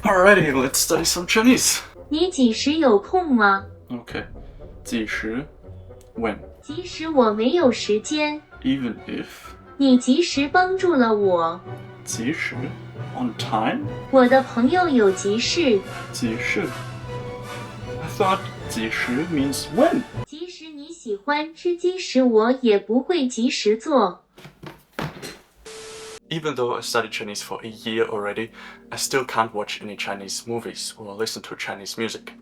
Alrighty, let's study some Chinese. 你几时有空吗？ Okay. 几时 when. 即使我没有时间， Even if. 你及时帮助了我。及时 on time. 我的朋友有急事。及时 I thought 及时 means when. 即使你喜欢吃鸡食，我也不会及时做。Even though I studied Chinese for a year already, I still can't watch any Chinese movies or listen to Chinese music.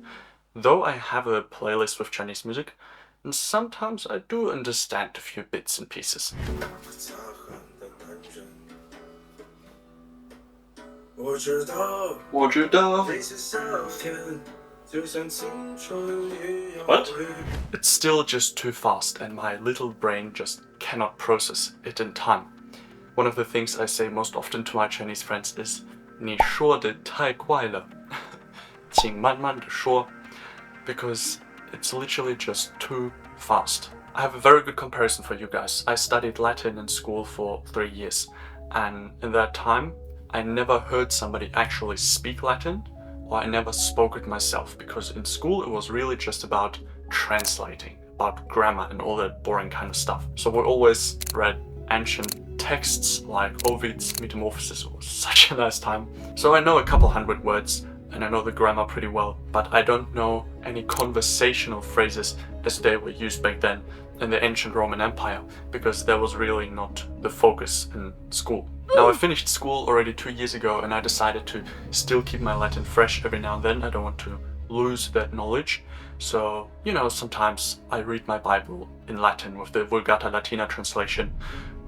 Though I have a playlist with Chinese music, and sometimes I do understand a few bits and pieces. 我知道 What? It's still just too fast and my little brain just cannot process it in time. One of the things I say most often to my Chinese friends is 你说得太快了请慢慢地说 because it's literally just too fast. I have a very good comparison for you guys. I studied Latin in school for 3 years, and in that time I never heard somebody actually speak Latin, or I never spoke it myself, because in school it was really just about translating, about grammar and all that boring kind of stuff. So we always read ancient texts like Ovid's Metamorphoses. It was such a nice time. So I know a couple hundred words and I know the grammar pretty well, but I don't know any conversational phrases as they were used back then in the ancient Roman Empire, because that was really not the focus in school. Now I finished school already 2 years ago and I decided to still keep my Latin fresh every now and then. I don't want to lose that knowledge. So, you know, sometimes I read my Bible in Latin with the Vulgata Latina translation,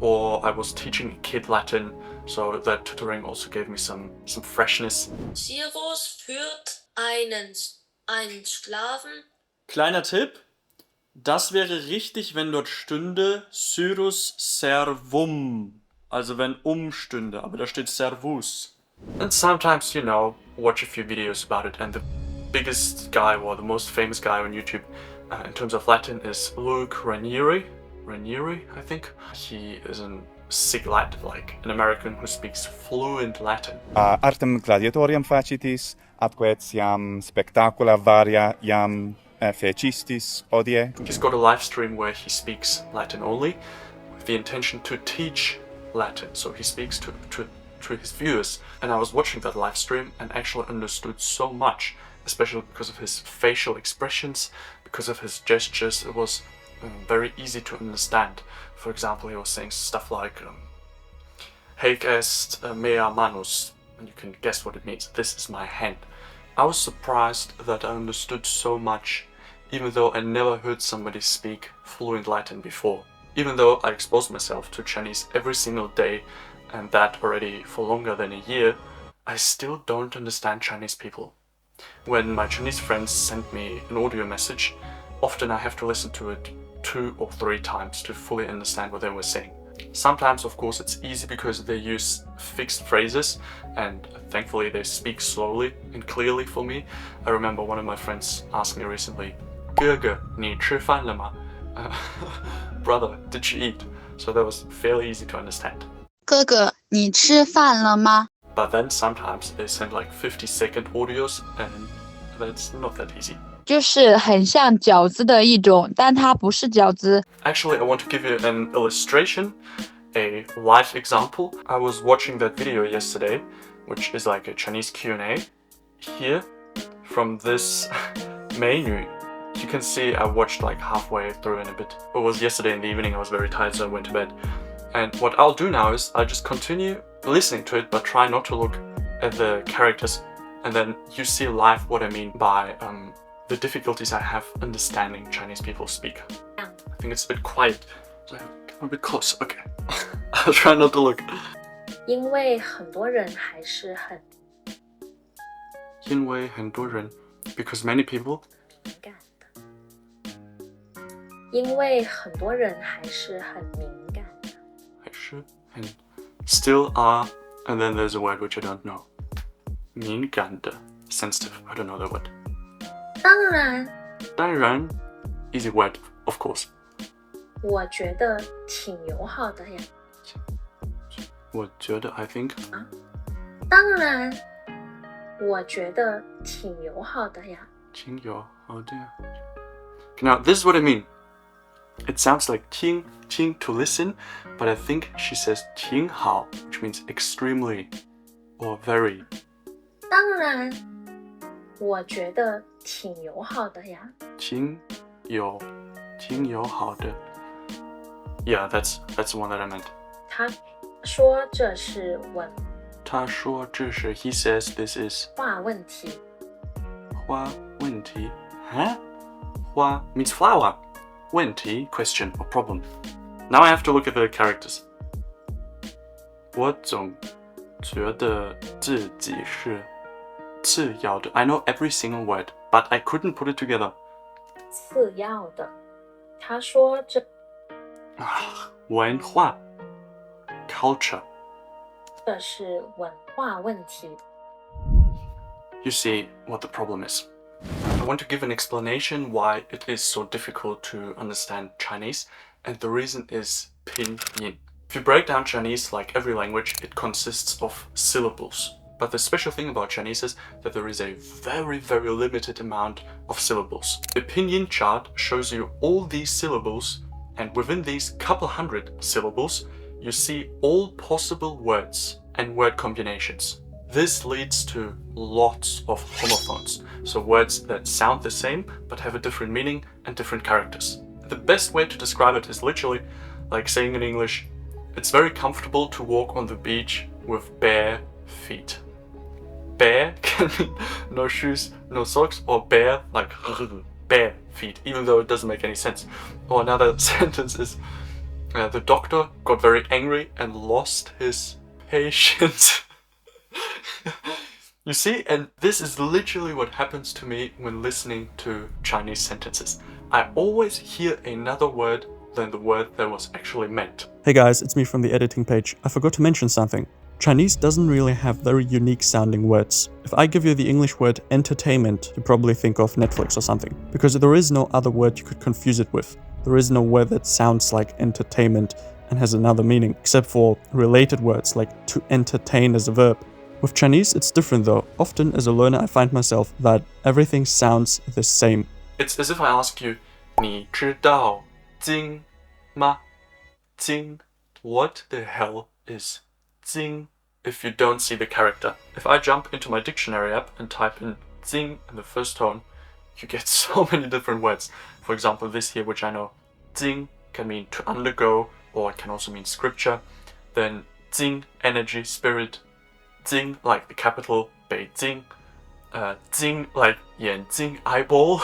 or I was teaching a kid Latin, so that tutoring also gave me some freshness. Cyrus führt einen Sklaven. Kleiner Tipp, das wäre richtig, wenn dort stünde Cyrus servum, also wenn stünde, aber da steht servus. And sometimes, you know, watch a few videos about it, and the biggest guy, or the most famous guy on YouTube in terms of Latin is Luke Ranieri, I think. He is a sick lad, like an American who speaks fluent Latin. Artem gladiatorium facitis, atque etiam spectacula varia iam fecistis hodie. He's got a live stream where he speaks Latin only, with the intention to teach Latin. So he speaks to his viewers. And I was watching that live stream and actually understood so much, especially because of his facial expressions, because of his gestures. It was very easy to understand. For example, he was saying stuff like Haec est mea manus, and you can guess what it means. This is my hand. I was surprised that I understood so much, even though I never heard somebody speak fluent Latin before. Even though I exposed myself to Chinese every single day, and that already for longer than a year, I still don't understand Chinese people. When my Chinese friends send me an audio message, often I have to listen to it 2 or 3 times to fully understand what they were saying. Sometimes, of course, it's easy because they use fixed phrases, and thankfully they speak slowly and clearly for me. I remember one of my friends asked me recently, 哥哥，你吃饭了吗? Brother, did you eat? So that was fairly easy to understand. 哥哥，你吃饭了吗？ But then sometimes they send like 50-second audios, and that's not that easy. 就是很像饺子的一种，但它不是饺子。 Actually, I want to give you an illustration, a live example. I was watching that video yesterday, which is like a Chinese Q&A. Here, from this menu, you can see I watched like halfway through in a bit. It was yesterday in the evening, I was very tired, so I went to bed. And what I'll do now is I'll just continue listening to it, but try not to look at the characters. And then you see live what I mean by the difficulties I have understanding Chinese people speak. I think it's a bit quiet, so come a bit close. Okay, I'll try not to look. 因为很多人还是很因为很多人 because many people 敏感的。因为很多人还是很敏感的。还是很 still are, and then there's a word which I don't know. 敏感的 sensitive. I don't know that word. 当然，当然 easy word, of course. 我觉得挺友好的呀。我觉得 I think 当然，我觉得挺友好的呀。挺友好的。Now, this is what I mean. It sounds like 听 to listen, but I think she says 挺好, which means extremely or very. 当然，我觉得挺友好的呀。挺友好的. Yeah, that's the one that I meant. 他说这是文他说这是 he says this is 化问题。花问题. Huh? 花 means flower. 问题 question or problem. Now I have to look at the characters. 我总觉得自己是次要的. I know every single word, but I couldn't put it together. 次要的。他说这文化 culture. 这是文化问题。You see what the problem is. I want to give an explanation why it is so difficult to understand Chinese, and the reason is pinyin. If you break down Chinese like every language, it consists of syllables. But the special thing about Chinese is that there is a very, very limited amount of syllables. The pinyin chart shows you all these syllables, and within these couple hundred syllables, you see all possible words and word combinations. This leads to lots of homophones, so words that sound the same but have a different meaning and different characters. The best way to describe it is literally like saying in English, it's very comfortable to walk on the beach with bare feet. Bare can mean no shoes, no socks, or bare like bare feet, even though it doesn't make any sense. Or another sentence is, the doctor got very angry and lost his patience. You see, and this is literally what happens to me when listening to Chinese sentences. I always hear another word than the word that was actually meant. Hey guys, it's me from the editing page. I forgot to mention something. Chinese doesn't really have very unique sounding words. If I give you the English word entertainment, you probably think of Netflix or something, because there is no other word you could confuse it with. There is no word that sounds like entertainment and has another meaning, except for related words like to entertain as a verb. With Chinese, it's different though. Often as a learner, I find myself that everything sounds the same. It's as if I ask you, 你知道金吗? 金. What the hell is 金? If you don't see the character. If I jump into my dictionary app and type in 金 in the first tone, you get so many different words. For example, this here, which I know, 金 can mean to undergo, or it can also mean scripture. Then 金, energy, spirit. 金, like the capital, 北京. 金, like 眼睛, eyeball.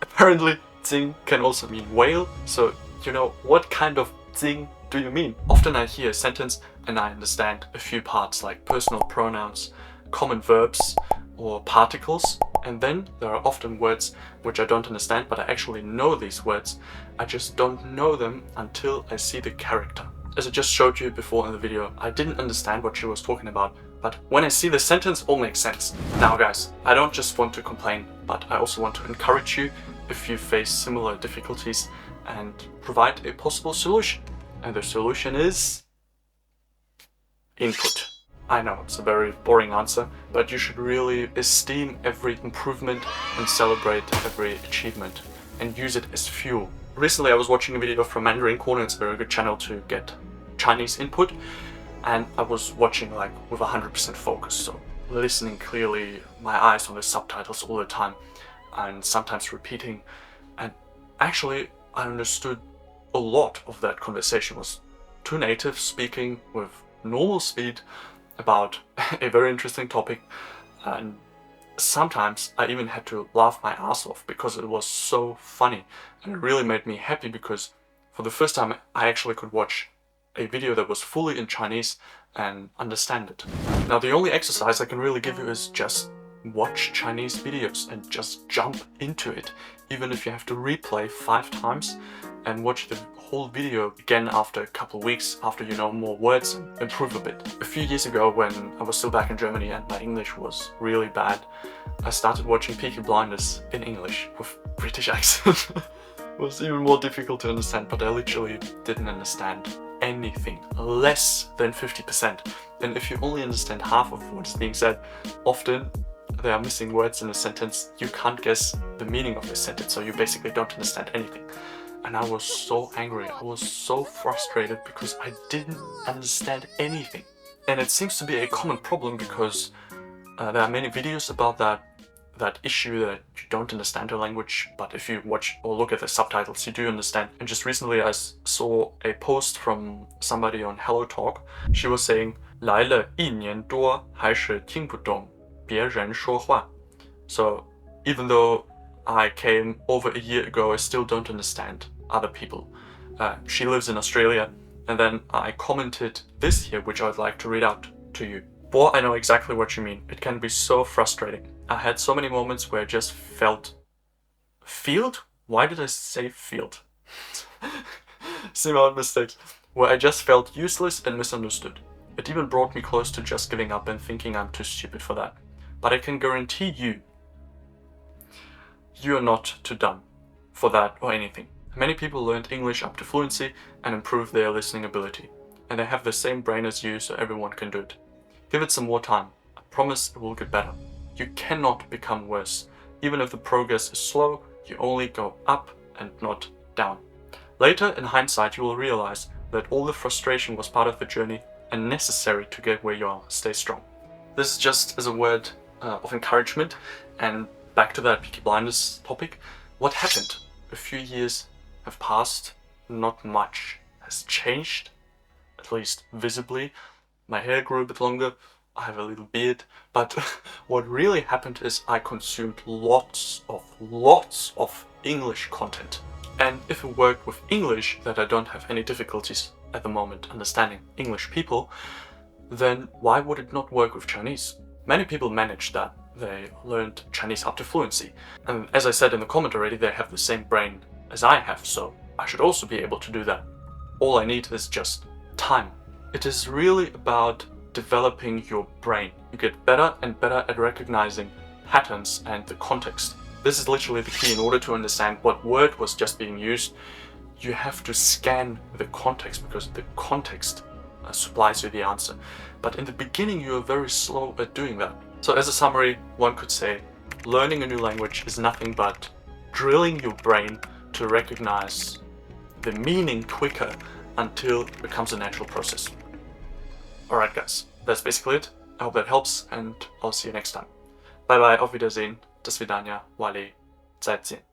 Apparently, 金 can also mean whale. So, you know, what kind of 金 do you mean? Often I hear a sentence and I understand a few parts like personal pronouns, common verbs, or particles. And then there are often words which I don't understand, but I actually know these words. I just don't know them until I see the character. As I just showed you before in the video, I didn't understand what she was talking about, but when I see the sentence, all makes sense. Now guys, I don't just want to complain, but I also want to encourage you if you face similar difficulties and provide a possible solution. And the solution is input. I know it's a very boring answer, but you should really esteem every improvement and celebrate every achievement and use it as fuel. Recently I was watching a video from Mandarin Corner. It's a very good channel to get Chinese input, and I was watching like with 100% focus, so listening clearly, my eyes on the subtitles all the time, and sometimes repeating, and actually I understood a lot of that conversation. It was two natives speaking with normal speed about a very interesting topic, and sometimes I even had to laugh my ass off because it was so funny, and it really made me happy because for the first time I actually could watch a video that was fully in Chinese and understand it. Now the only exercise I can really give you is just watch Chinese videos and just jump into it, even if you have to replay 5 times and watch the whole video again after a couple of weeks, after you know more words and improve a bit. A few years ago, when I was still back in Germany and my English was really bad, I started watching Peaky Blinders in English with British accent. It was even more difficult to understand, but I literally didn't understand anything, less than 50%. And if you only understand half of what is being said, often there are missing words in a sentence. You can't guess the meaning of the sentence, so you basically don't understand anything. And I was so angry, I was so frustrated because I didn't understand anything. And it seems to be a common problem because there are many videos about that issue, that you don't understand a language, but if you watch or look at the subtitles, you do understand. And just recently I saw a post from somebody on Hello Talk. She was saying, 来了1年多还是听不懂别人说话. So even though I came over a year ago, I still don't understand other people. She lives in Australia, and then I commented this here, which I would like to read out to you. Boy, I know exactly what you mean. It can be so frustrating. I had so many moments where I just felt... Field? Why did I say field? See my own mistakes. Where I just felt useless and misunderstood. It even brought me close to just giving up and thinking I'm too stupid for that. But I can guarantee you, you are not too dumb for that or anything. Many people learned English up to fluency and improved their listening ability. And they have the same brain as you, so everyone can do it. Give it some more time. I promise it will get better. You cannot become worse. Even if the progress is slow, you only go up and not down. Later, in hindsight, you will realize that all the frustration was part of the journey and necessary to get where you are. Stay strong. This is just as a word of encouragement. And back to that Peaky Blinders topic. What happened? A few years have passed. Not much has changed, at least visibly. My hair grew a bit longer. I have a little beard. But what really happened is I consumed lots of English content. And if it worked with English, that I don't have any difficulties at the moment understanding English people, then why would it not work with Chinese? Many people managed that. They learned Chinese up to fluency. And as I said in the comment already, they have the same brain as I have, so I should also be able to do that. All I need is just time. It is really about developing your brain. You get better and better at recognizing patterns and the context. This is literally the key. In order to understand what word was just being used, you have to scan the context, because the context supplies you the answer. But in the beginning, you are very slow at doing that. So as a summary, one could say, learning a new language is nothing but drilling your brain to recognize the meaning quicker until it becomes a natural process. Alright guys, that's basically it. I hope that helps, and I'll see you next time. Bye bye, auf Wiedersehen, до свидания, Wally, 再见.